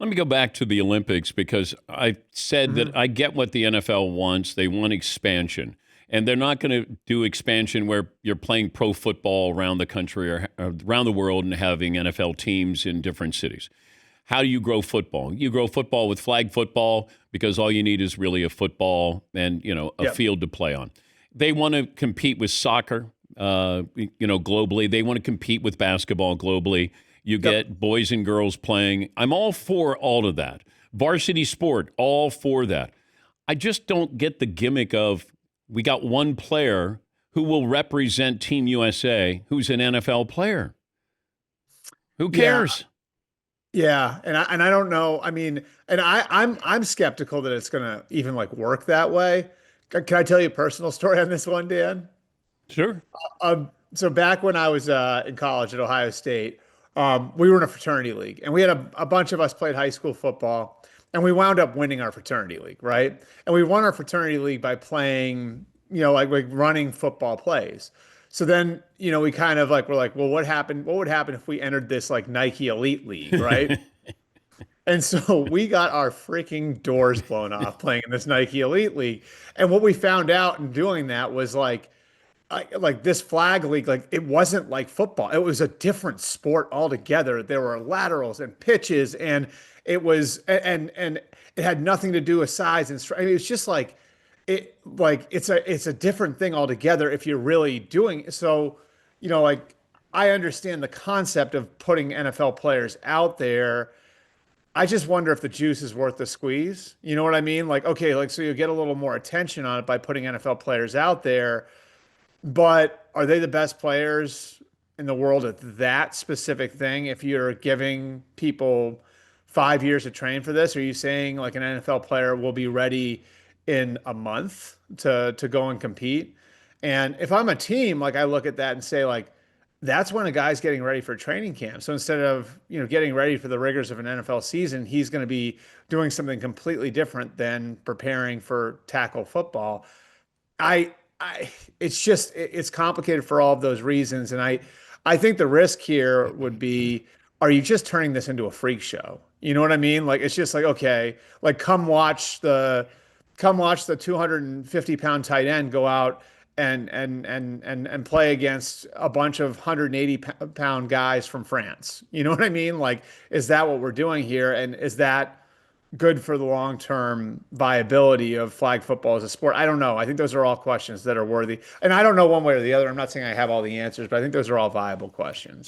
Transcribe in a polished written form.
Let me go back to the Olympics because I said that I get what the NFL wants. They want expansion. And they're not going to do expansion where you're playing pro football around the country or around the world and having NFL teams in different cities. How do you grow football? You grow football with flag football because all you need is really a football and, a Yep. field to play on. They want to compete with soccer, globally. They want to compete with basketball globally. You get boys and girls playing. I'm all for all of that. Varsity sport, all for that. I just don't get the gimmick of we got one player who will represent Team USA who's an NFL player. Who cares? Yeah, and I don't know. I mean, and I'm skeptical that it's gonna even like work that way. Can I tell you a personal story on this one, Dan? Sure. So back when I was in college at Ohio State, we were in a fraternity league, and we had a bunch of us played high school football, and we wound up winning our fraternity league, right? And we won our fraternity league by playing, like running football plays. So then, we kind of like we're like, well, what happened? What would happen if we entered this like Nike Elite League, right? And so we got our freaking doors blown off playing in this Nike Elite League. And what we found out in doing that was like this flag league, like it wasn't like football. It was a different sport altogether. There were laterals and pitches, and and it had nothing to do with size and strength. I mean, it's just it's a different thing altogether if you're really doing it. So, like I understand the concept of putting NFL players out there. I just wonder if the juice is worth the squeeze. You know what I mean? Like, okay, like so you get a little more attention on it by putting NFL players out there, but are they the best players in the world at that specific thing? If you're giving people 5 years to train for this, are you saying like an NFL player will be ready in a month to go and compete? And if I'm a team, like I look at that and say like that's when a guy's getting ready for training camp. So instead of, getting ready for the rigors of an NFL season, he's going to be doing something completely different than preparing for tackle football. I, it's just it's complicated for all of those reasons, and I think the risk here would be, are you just turning this into a freak show? You know what I mean? Like it's just like okay, like come watch the 250-pound tight end go out and play against a bunch of 180-pound guys from France. You know what I mean? Like, is that what we're doing here? And is that good for the long-term viability of flag football as a sport? I don't know. I think those are all questions that are worthy. And I don't know one way or the other. I'm not saying I have all the answers, but I think those are all viable questions.